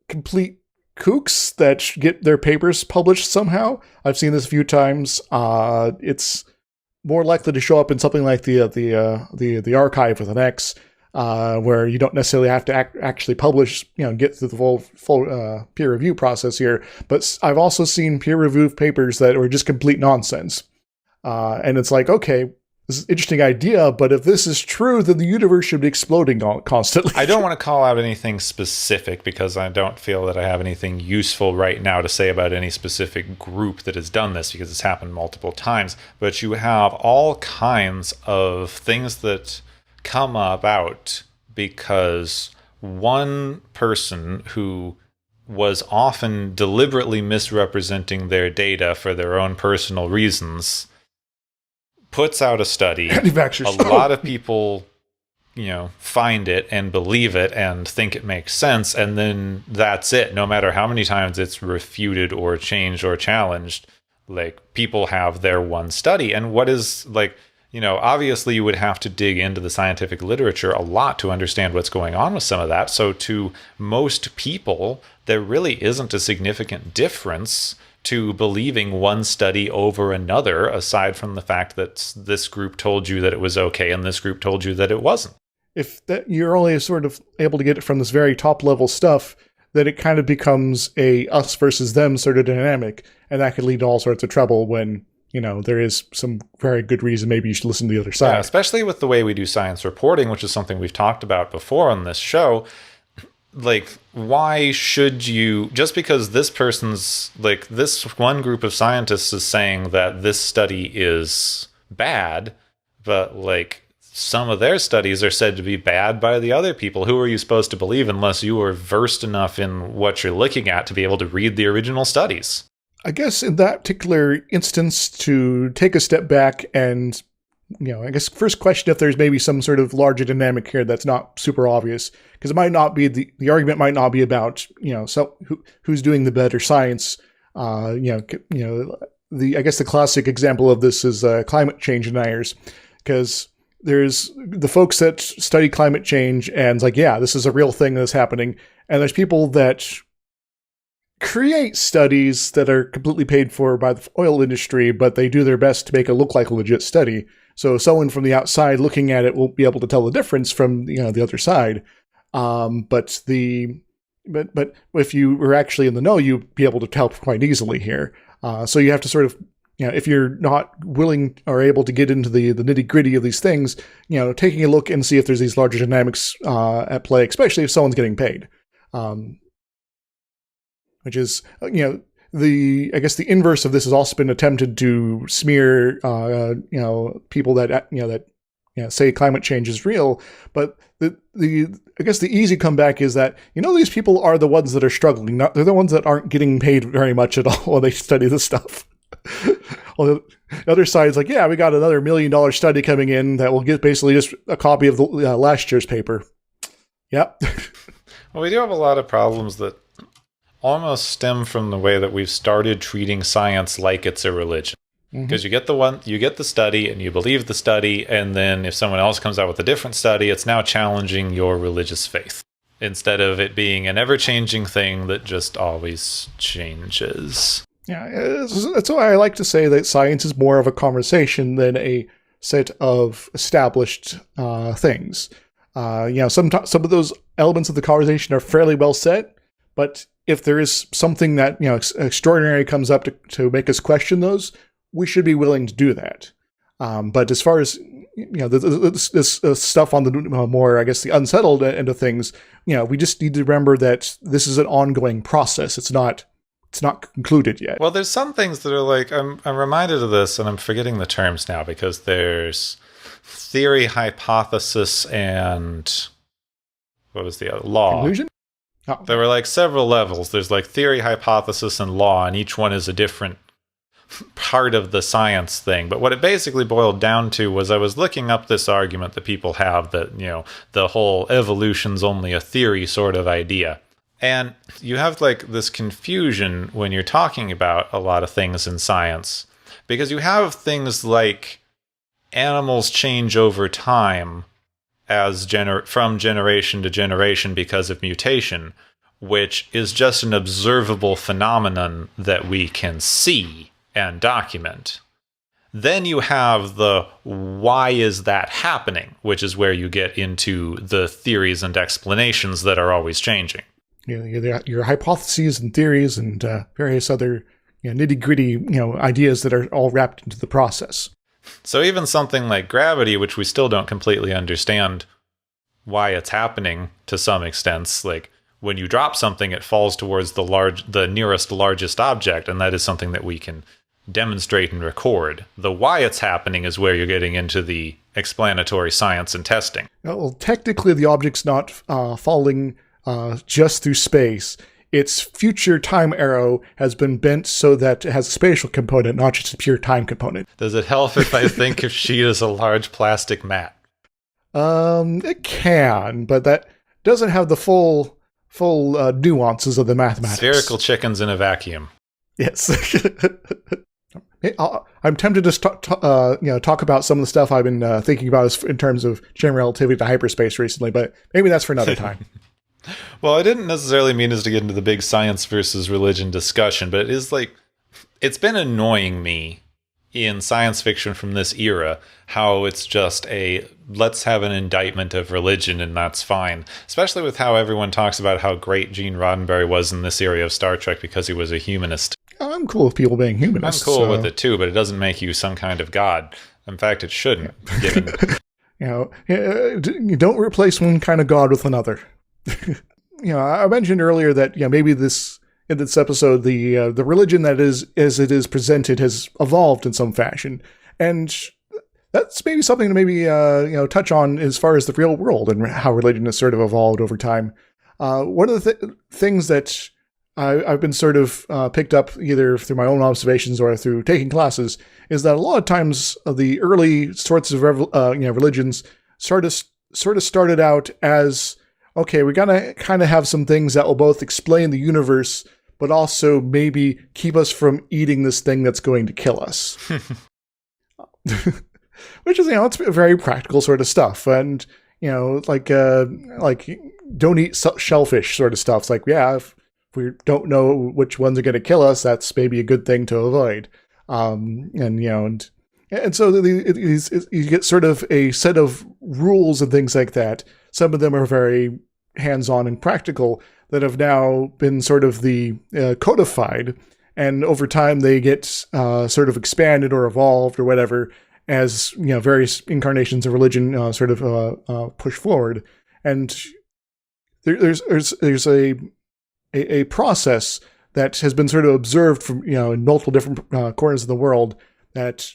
complete kooks that get their papers published somehow. I've seen this a few times. It's more likely to show up in something like the archive with an X, where you don't necessarily have to actually publish, get through the full peer review process here. But I've also seen peer review papers that were just complete nonsense. And it's like, okay, this is an interesting idea, but if this is true, then the universe should be exploding constantly. I don't want to call out anything specific because I don't feel that I have anything useful right now to say about any specific group that has done this, because it's happened multiple times. But you have all kinds of things that come about because one person who was often deliberately misrepresenting their data for their own personal reasons puts out a study. A lot of people, find it and believe it and think it makes sense, and then that's it. No matter how many times it's refuted or changed or challenged, like, people have their one study. And what is, like, obviously you would have to dig into the scientific literature a lot to understand what's going on with some of that. So to most people, there really isn't a significant difference to believing one study over another, aside from the fact that this group told you that it was okay and this group told you that it wasn't. If that you're only sort of able to get it from this very top level stuff, then it kind of becomes a us versus them sort of dynamic, and that could lead to all sorts of trouble when there is some very good reason maybe you should listen to the other side. Yeah, especially with the way we do science reporting, which is something we've talked about before on this show. Like, why should you, just because this person's, like, this one group of scientists is saying that this study is bad, but, like, some of their studies are said to be bad by the other people. Who are you supposed to believe unless you are versed enough in what you're looking at to be able to read the original studies? I guess in that particular instance, to take a step back and, I guess first question if there's maybe some sort of larger dynamic here that's not super obvious, because it might not be the argument might not be about who's doing the better science. I guess the classic example of this is climate change deniers, because there's the folks that study climate change and it's like, yeah, this is a real thing that's happening, and there's people that create studies that are completely paid for by the oil industry, but they do their best to make it look like a legit study. So someone from the outside looking at it won't be able to tell the difference from the other side. But if you were actually in the know, you'd be able to tell quite easily here. So you have to sort of, if you're not willing or able to get into the nitty gritty of these things, taking a look and see if there's these larger dynamics at play, especially if someone's getting paid. Which is, I guess the inverse of this has also been attempted to smear, people that say climate change is real. But I guess the easy comeback is that, these people are the ones that are struggling. They're the ones that aren't getting paid very much at all while they study this stuff. Well, the other side is like, yeah, we got another $1 million study coming in that will get basically just a copy of the last year's paper. Yep. Well, we do have a lot of problems that almost stem from the way that we've started treating science like it's a religion. Because you get the study and you believe the study, and then if someone else comes out with a different study, it's now challenging your religious faith, instead of it being an ever-changing thing that just always changes. Yeah, that's why I like to say that science is more of a conversation than a set of established things. Some of those elements of the conversation are fairly well set, but if there is something that extraordinary comes up to make us question those, we should be willing to do that. But as far as this stuff on the more, I guess, the unsettled end of things, we just need to remember that this is an ongoing process. It's not concluded yet. Well, there's some things that are like, I'm reminded of this, and I'm forgetting the terms now, because there's theory, hypothesis, and what was the other? Law. Conclusion? Oh. There were like several levels. There's like theory, hypothesis, and law, and each one is a different part of the science thing. But what it basically boiled down to was, I was looking up this argument that people have that, the whole evolution's only a theory sort of idea. And you have like this confusion when you're talking about a lot of things in science, because you have things like animals change over time as from generation to generation because of mutation, which is just an observable phenomenon that we can see and document. Then you have the why is that happening, which is where you get into the theories and explanations that are always changing. Your hypotheses and theories and various other nitty-gritty ideas that are all wrapped into the process. So even something like gravity, which we still don't completely understand why it's happening to some extent, like when you drop something, it falls towards the nearest largest object, and that is something that we can demonstrate and record. The why it's happening is where you're getting into the explanatory science and testing. Well, technically, the object's not falling just through space. Its future time arrow has been bent so that it has a spatial component, not just a pure time component. Does it help if I think of sheet as a large plastic mat? It can, but that doesn't have the full nuances of the mathematics. Spherical chickens in a vacuum. Yes. I'm tempted to talk about some of the stuff I've been thinking about in terms of general relativity to hyperspace recently, but maybe that's for another time. Well, I didn't necessarily mean us to get into the big science versus religion discussion, but it's been annoying me in science fiction from this era how it's just let's have an indictment of religion and that's fine. Especially with how everyone talks about how great Gene Roddenberry was in this area of Star Trek because he was a humanist. I'm cool with people being humanists. I'm cool with it too, but it doesn't make you some kind of god. In fact, it shouldn't. Given you don't replace one kind of god with another. I mentioned earlier that maybe in this episode the religion that is as it is presented has evolved in some fashion, and that's maybe something to maybe touch on as far as the real world and how religion has sort of evolved over time. One of the things that I've been sort of picked up either through my own observations or through taking classes is that a lot of times the early sorts of religions sort of started out as, okay, we're gonna kind of have some things that will both explain the universe, but also maybe keep us from eating this thing that's going to kill us. Which is, it's very practical sort of stuff, and like don't eat shellfish sort of stuff. It's like, yeah, if we don't know which ones are going to kill us, that's maybe a good thing to avoid. And so you get sort of a set of rules and things like that. Some of them are very hands-on and practical that have now been sort of codified, and over time they get sort of expanded or evolved or whatever as various incarnations of religion push forward. And there's a process that has been sort of observed from in multiple different corners of the world that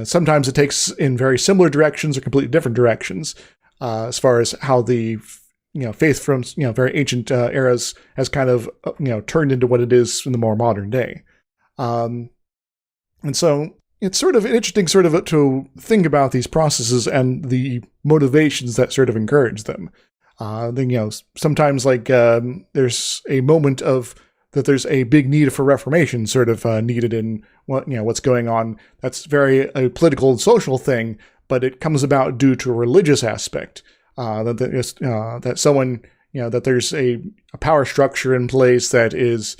sometimes it takes in very similar directions or completely different directions as far as how the faith from very ancient eras has kind of turned into what it is in the more modern day, and so it's sort of interesting to think about these processes and the motivations that sort of encourage them. Then sometimes there's a moment of that there's a big need for reformation sort of needed in what's going on. That's very a political and social thing, but it comes about due to a religious aspect. That someone, that there's a power structure in place that is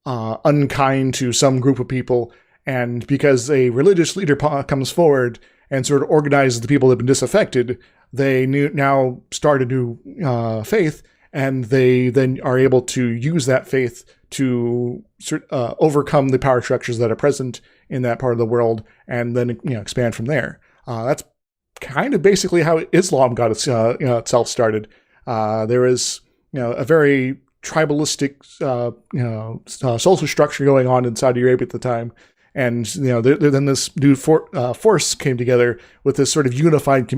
unkind to some group of people, and because a religious leader comes forward and sort of organizes the people that have been disaffected, they now start a new faith, and they then are able to use that faith to overcome the power structures that are present in that part of the world, and then expand from there. That's kind of basically how Islam got itself started. There was a very tribalistic social structure going on in Saudi Arabia at the time, and then this new force came together with this sort of unified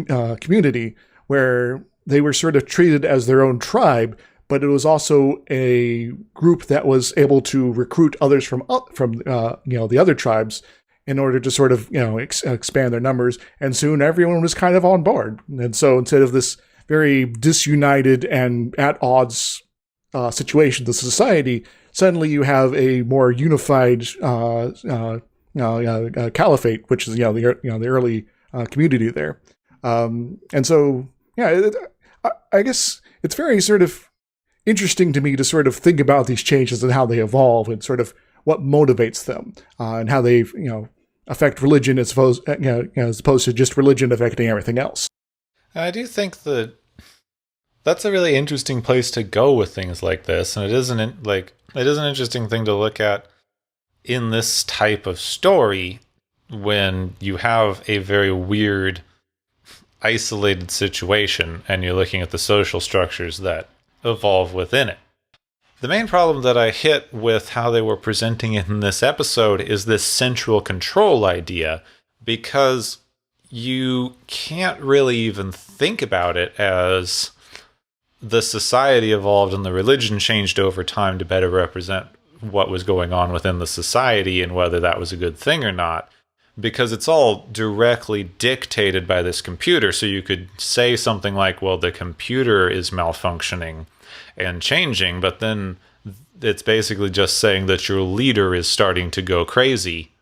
community where they were sort of treated as their own tribe, but it was also a group that was able to recruit others from the other tribes in order to sort of expand their numbers, and soon everyone was kind of on board. And so instead of this very disunited and at odds situation, the society, suddenly you have a more unified caliphate, which is the early community there, and so I guess it's very sort of interesting to me to sort of think about these changes and how they evolve and sort of what motivates them, and how they've affect religion as opposed to just religion affecting everything else. I do think that that's a really interesting place to go with things like this, and it is an interesting thing to look at in this type of story when you have a very weird, isolated situation and you're looking at the social structures that evolve within it. The main problem that I hit with how they were presenting it in this episode is this central control idea, because you can't really even think about it as the society evolved and the religion changed over time to better represent what was going on within the society and whether that was a good thing or not, because it's all directly dictated by this computer. So you could say something like, well, the computer is malfunctioning and changing, but then it's basically just saying that your leader is starting to go crazy,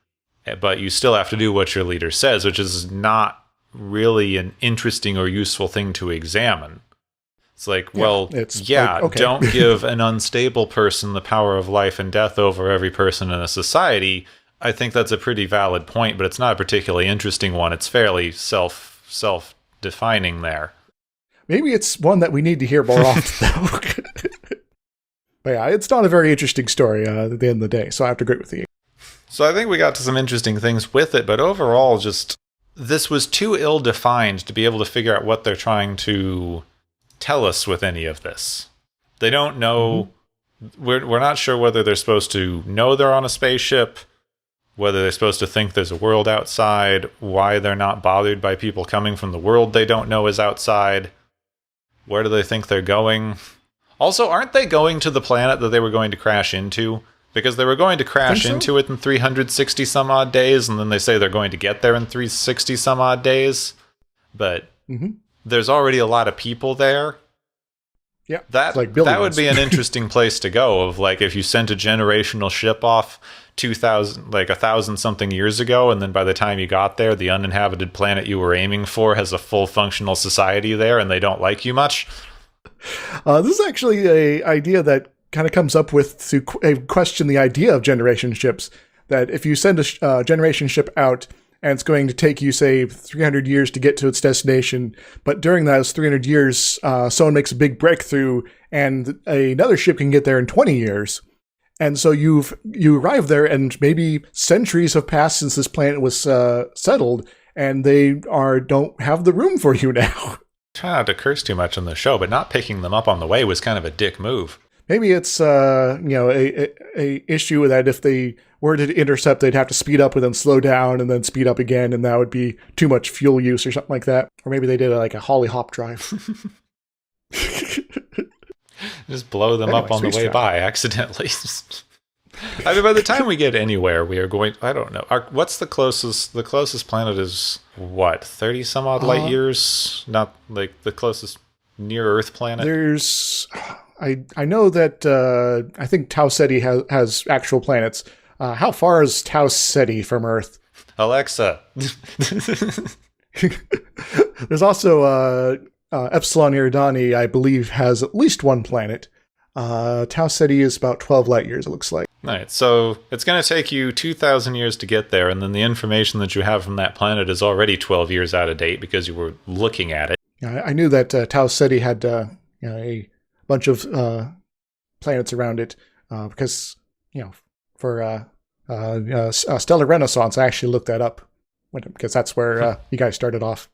but you still have to do what your leader says, which is not really an interesting or useful thing to examine. It's like, well, okay. Don't give an unstable person the power of life and death over every person in a society. I think that's a pretty valid point, but it's not a particularly interesting one. It's fairly self-defining there. Maybe it's one that we need to hear more often, though. But yeah, it's not a very interesting story at the end of the day, so I have to agree with you. So I think we got to some interesting things with it, but overall, this was too ill-defined to be able to figure out what they're trying to tell us with any of this. They don't know. We're not sure whether they're supposed to know they're on a spaceship, whether they're supposed to think there's a world outside, why they're not bothered by people coming from the world they don't know is outside. Where do they think they're going? Also, aren't they going to the planet that they were going to crash into? Because they were going to crash into it in 360 some odd days, and then they say they're going to get there in 360 some odd days. But there's already a lot of people there. Yeah, that would be an interesting place to go. Of like, if you sent a generational ship off 1,000 something years ago, and then by the time you got there, the uninhabited planet you were aiming for has a full functional society there, and they don't like you much. This is actually an idea that kind of comes up with to question the idea of generation ships. That if you send a generation ship out, and it's going to take you, say, 300 years to get to its destination, but during those 300 years, someone makes a big breakthrough, and another ship can get there in 20 years. And so you arrive there, and maybe centuries have passed since this planet was settled, and they don't have the room for you now. Try not to curse too much on the show, but not picking them up on the way was kind of a dick move. Maybe it's a issue that if they were to intercept, they'd have to speed up and then slow down and then speed up again, and that would be too much fuel use or something like that. Or maybe they did like a holly hop drive. Just blow them up on the way by accidentally. I mean, by the time we get anywhere, we are going. I don't know. What's the closest? The closest planet is what? 30 some odd light years. Not like the closest near Earth planet. There's. I know that I think Tau Ceti has actual planets. How far is Tau Ceti from Earth? Alexa. There's also Epsilon Eridani, I believe, has at least one planet. Tau Ceti is about 12 light years, it looks like. All right, so it's going to take you 2,000 years to get there, and then the information that you have from that planet is already 12 years out of date because you were looking at it. I knew that Tau Ceti had a bunch of planets around it because, for Stellar Renaissance, I actually looked that up because that's where you guys started off.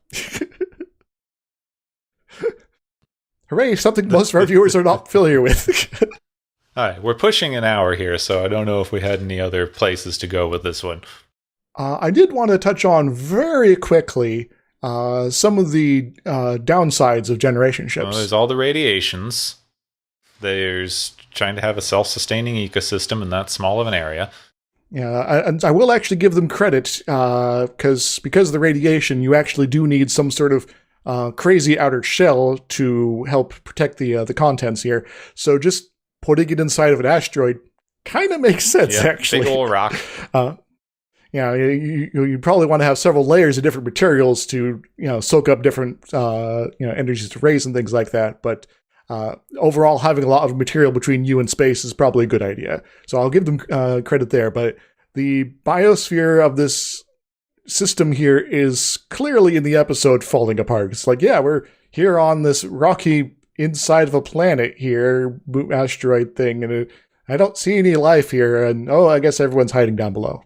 Hooray, something most of our viewers are not familiar with. All right, we're pushing an hour here, so I don't know if we had any other places to go with this one. I did want to touch on very quickly some of the downsides of generation ships. Well, there's all the radiations. There's trying to have a self-sustaining ecosystem in that small of an area. Yeah, and I will actually give them credit because of the radiation, you actually do need some sort of crazy outer shell to help protect the contents here. So just putting it inside of an asteroid kind of makes sense, actually. Big old rock. You probably want to have several layers of different materials to soak up different energies to raise and things like that. But overall, having a lot of material between you and space is probably a good idea. So I'll give them credit there. But the biosphere of this system here is clearly in the episode falling apart. It's like, yeah, we're here on this rocky inside of a planet here, asteroid thing, and I don't see any life here, and I guess everyone's hiding down below.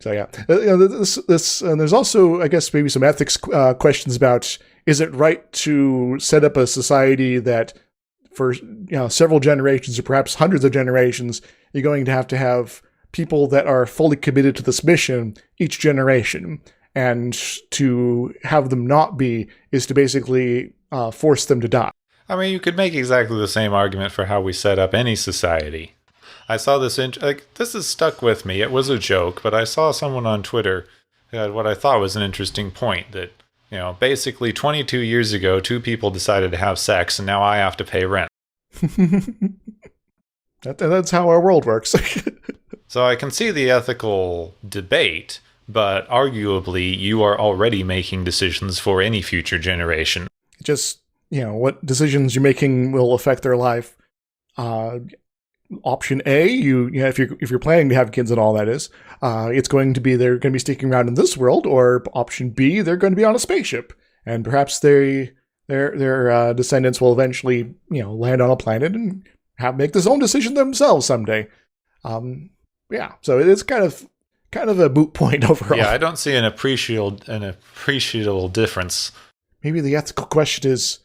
So yeah, and there's also, I guess, maybe some ethics questions about, is it right to set up a society that for several generations or perhaps hundreds of generations, you're going to have people that are fully committed to this mission each generation, and to have them not be is to basically force them to die. I mean, you could make exactly the same argument for how we set up any society. I saw this, this has stuck with me. It was a joke, but I saw someone on Twitter who had what I thought was an interesting point that, basically 22 years ago, two people decided to have sex, and now I have to pay rent. That's how our world works. So I can see the ethical debate, but arguably you are already making decisions for any future generation. Just, what decisions you're making will affect their life. Option A, if you're planning to have kids and all that is, it's going to be they're going to be sticking around in this world, or option B, they're going to be on a spaceship, and perhaps their descendants will eventually land on a planet and make this own decision themselves someday. So it's kind of a moot point overall. Yeah, I don't see an appreciable difference. Maybe the ethical question is,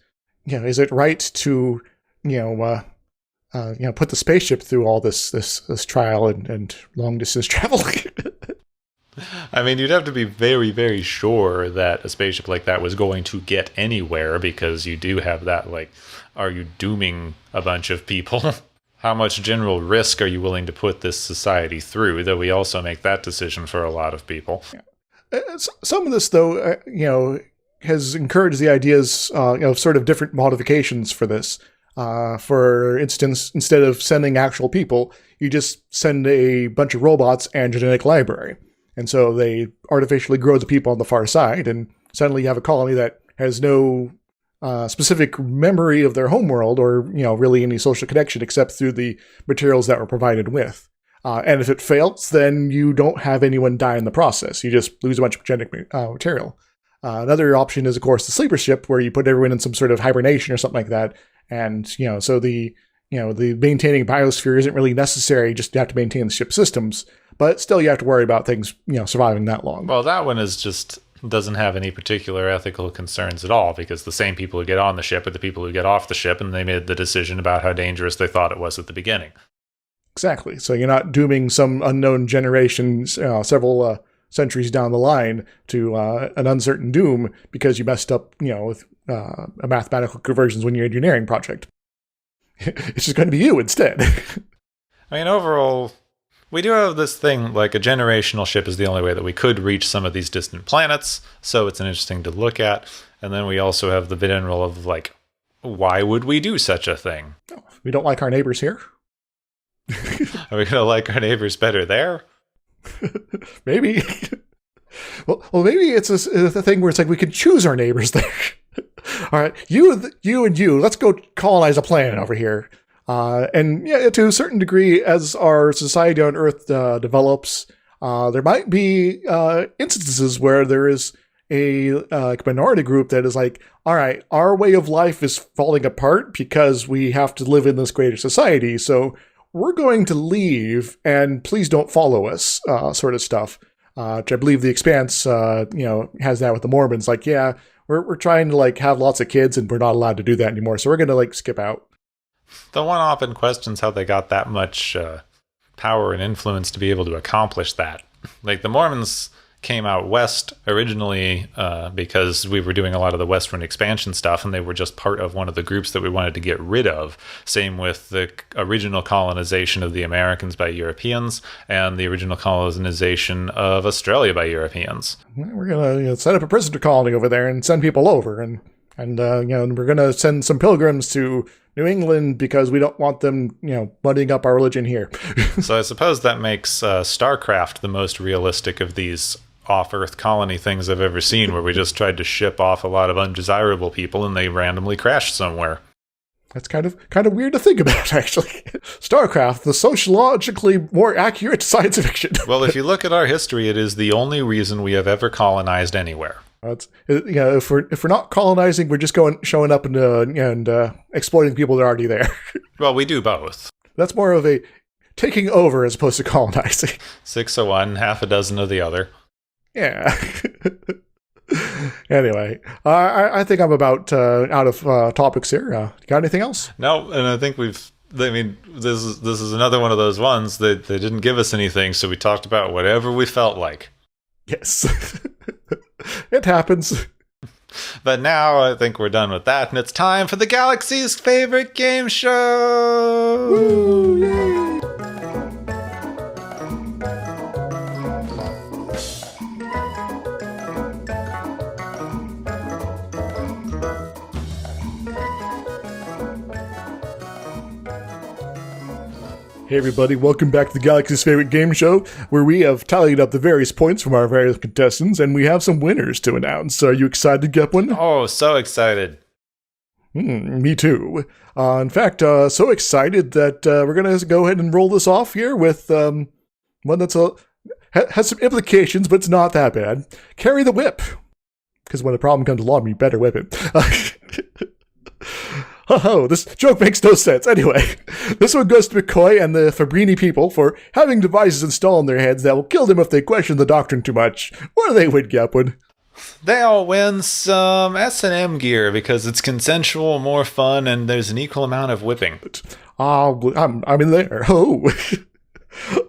is it right to put the spaceship through all this trial and long distance travel? I mean, you'd have to be very, very sure that a spaceship like that was going to get anywhere, because you do have that, are you dooming a bunch of people? How much general risk are you willing to put this society through? Though we also make that decision for a lot of people. Some of this, though, has encouraged the ideas of sort of different modifications for this. For instance, instead of sending actual people, you just send a bunch of robots and genetic library. And so they artificially grow the people on the far side, and suddenly you have a colony that has no specific memory of their homeworld, or really any social connection except through the materials that were provided with. And if it fails, then you don't have anyone die in the process. You just lose a bunch of genetic material. Another option is, of course, the sleeper ship, where you put everyone in some sort of hibernation or something like that. And, so the maintaining biosphere isn't really necessary. Just you have to maintain the ship systems, but still you have to worry about things, surviving that long. Well, that one doesn't have any particular ethical concerns at all, because the same people who get on the ship are the people who get off the ship, and they made the decision about how dangerous they thought it was at the beginning. Exactly. So you're not dooming some unknown generations, several centuries down the line to an uncertain doom because you messed up, with a mathematical conversions when your engineering project. It's just going to be you instead. I mean, overall, we do have this thing, like a generational ship is the only way that we could reach some of these distant planets, so it's interesting to look at. And then we also have the general of, why would we do such a thing? We don't like our neighbors here. Are we going to like our neighbors better there? Maybe. Well, maybe it's a thing where it's like we can choose our neighbors there. All right, you and you, let's go colonize a planet over here. And yeah, to a certain degree, as our society on Earth develops, there might be instances where there is a minority group that is like, all right, our way of life is falling apart because we have to live in this greater society, so we're going to leave, and please don't follow us, sort of stuff. Which I believe The Expanse, has that with the Mormons. Like, yeah, we're trying to have lots of kids, and we're not allowed to do that anymore, so we're going to skip out. The one often questions how they got that much power and influence to be able to accomplish that. The Mormons came out west originally because we were doing a lot of the western expansion stuff, and they were just part of one of the groups that we wanted to get rid of. Same with the original colonization of the Americans by Europeans and the original colonization of Australia by Europeans. We're going to set up a prisoner colony over there and send people over, and we're going to send some pilgrims to New England because we don't want them, muddying up our religion here. So I suppose that makes StarCraft the most realistic of these off-Earth colony things I've ever seen, where we just tried to ship off a lot of undesirable people and they randomly crashed somewhere. That's kind of weird to think about, actually. StarCraft, the sociologically more accurate science fiction. Well, if you look at our history, it is the only reason we have ever colonized anywhere. If we're not colonizing, we're just showing up and exploiting people that are already there. Well, we do both. That's more of a taking over as opposed to colonizing. 6 of one, half a dozen of the other. Yeah. Anyway, I think I'm about out of topics here. Got anything else? No, and I think this is another one of those ones that they didn't give us anything, so we talked about whatever we felt like. Yes. It happens. But now I think we're done with that, and it's time for the Galaxy's favorite game show! Woo, yay! Hey everybody, welcome back to the Galaxy's favorite game show, where we have tallied up the various points from our various contestants, and we have some winners to announce. Are you excited, Gepwin? Oh, so excited. Me too. In fact, so excited that we're going to go ahead and roll this off here with one that's has some implications, but it's not that bad. Carry the whip. Because when the problem comes along, you better whip it. Oh, this joke makes no sense. Anyway, this one goes to McCoy and the Fabrini people for having devices installed in their heads that will kill them if they question the doctrine too much. What do they win, Gepwin? They all win some S&M gear because it's consensual, more fun, and there's an equal amount of whipping. I'm in there. Oh.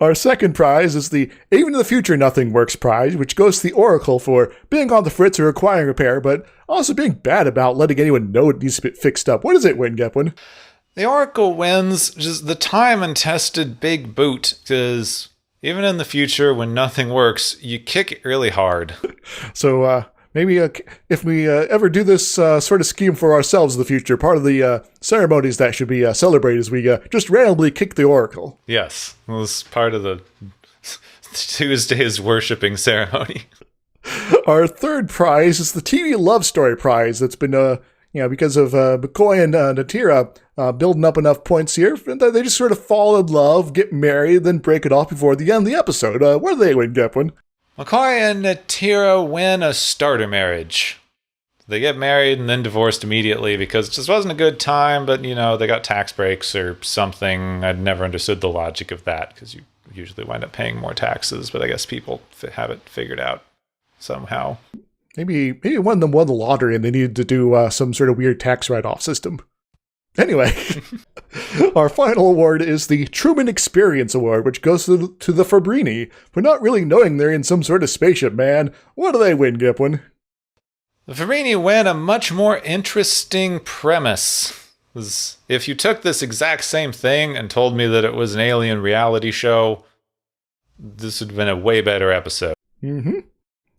Our second prize is the Even in the Future Nothing Works prize, which goes to the Oracle for being on the fritz or requiring repair, but also being bad about letting anyone know it needs to be fixed up. What does it win, Gepwin? The Oracle wins just the time and tested big boot, because even in the future when nothing works, you kick it really hard. So maybe if we ever do this sort of scheme for ourselves in the future, part of the ceremonies that should be celebrated is we just randomly kick the Oracle. Yes, it was part of the Tuesday's worshipping ceremony. Our third prize is the TV Love Story prize that's been, because of McCoy and Natira building up enough points here, they just sort of fall in love, get married, then break it off before the end of the episode. What do they win, Gepwin? McCoy and Natira win a starter marriage. They get married and then divorced immediately because it just wasn't a good time, but, they got tax breaks or something. I'd never understood the logic of that because you usually wind up paying more taxes, but I guess people have it figured out somehow. Maybe one of them won the lottery and they needed to do some sort of weird tax write-off system. Anyway, our final award is the Truman Experience Award, which goes to the Fabrini for not really knowing they're in some sort of spaceship, man. What do they win, Gepwin? The Fabrini win a much more interesting premise. If you took this exact same thing and told me that it was an alien reality show, this would have been a way better episode. Mm-hmm.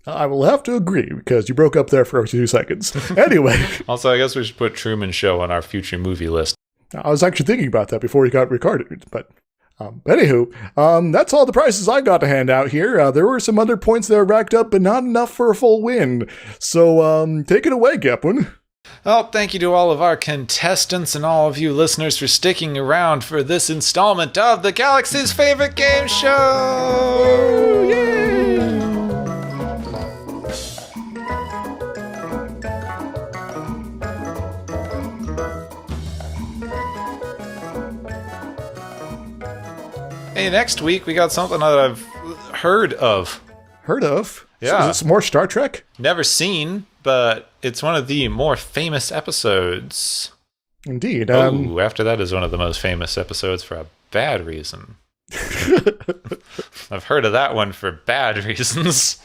I will have to agree, because you broke up there for a few seconds. Anyway. Also, I guess we should put Truman Show on our future movie list. I was actually thinking about that before we got recorded, but anywho, that's all the prizes I got to hand out here. There were some other points that were racked up, but not enough for a full win. So, take it away, Gepwin. Well, thank you to all of our contestants and all of you listeners for sticking around for this installment of the Galaxy's favorite game show! Yay! Hey, next week we got something that I've heard of. Heard of? Yeah. So is this more Star Trek? Never seen, but it's one of the more famous episodes. Indeed. After that is one of the most famous episodes for a bad reason. I've heard of that one for bad reasons.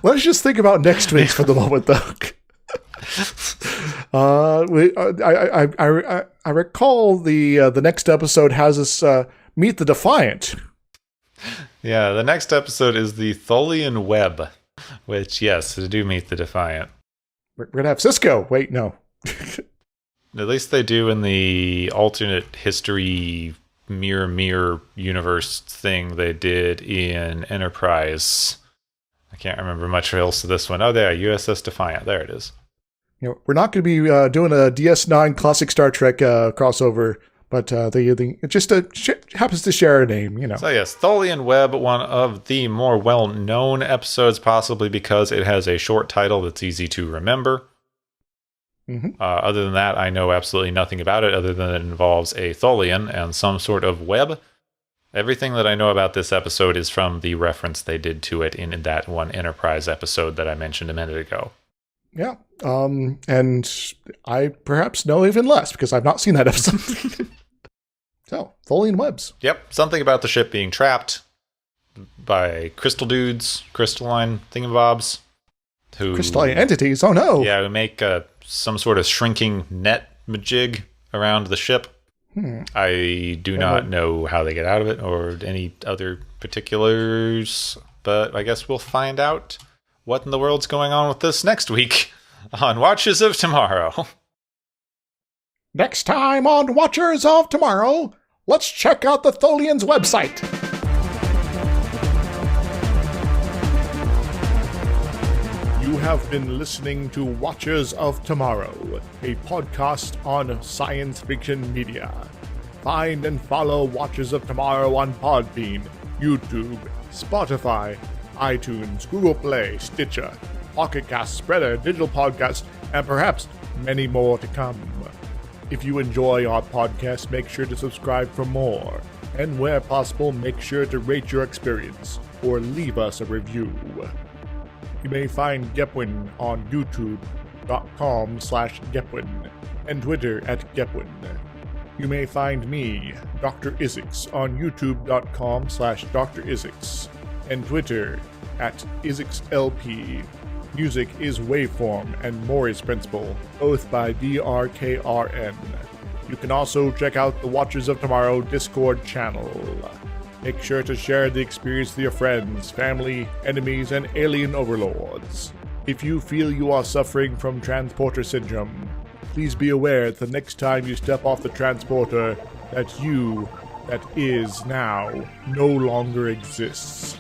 Let's just think about next week for the moment, though. I recall the next episode has us meet the Defiant. Yeah, the next episode is the Tholian Web, which, yes, they do meet the Defiant. We're going to have Cisco. Wait, no. At least they do in the alternate history mirror universe thing they did in Enterprise. I can't remember much else of this one. Oh, there, USS Defiant. There it is. we're not going to be doing a DS9 classic Star Trek crossover, but it just happens to share a name, So yes, Tholian Web, one of the more well-known episodes, possibly because it has a short title that's easy to remember. Mm-hmm. Other than that, I know absolutely nothing about it, other than it involves a Tholian and some sort of web. Everything that I know about this episode is from the reference they did to it in that one Enterprise episode that I mentioned a minute ago. Yeah, and I perhaps know even less because I've not seen that episode. So, Tholian webs. Yep, something about the ship being trapped by crystal dudes, crystalline thingamabobs. Crystalline entities, oh no! Yeah, who make some sort of shrinking net majig around the ship. I do not know how they get out of it or any other particulars, but I guess we'll find out what in the world's going on with this next week on Watches of Tomorrow. Next time on Watchers of Tomorrow, let's check out the Tholian's website. You have been listening to Watchers of Tomorrow, a podcast on science fiction media. Find and follow Watchers of Tomorrow on Podbean, YouTube, Spotify, iTunes, Google Play, Stitcher, Pocket Cast, Spreader, Digital Podcast, and perhaps many more to come. If you enjoy our podcast, make sure to subscribe for more. And where possible, make sure to rate your experience or leave us a review. You may find Gepwin on youtube.com/Gepwin and Twitter @Gepwin. You may find me, Dr. Isix, on youtube.com/Dr. Isix and Twitter @IsixLP. Music is Waveform and Mori's Principle, both by DRKRN. You can also check out the Watchers of Tomorrow Discord channel. Make sure to share the experience with your friends, family, enemies, and alien overlords. If you feel you are suffering from transporter syndrome, please be aware that the next time you step off the transporter, that you, that is now, no longer exists.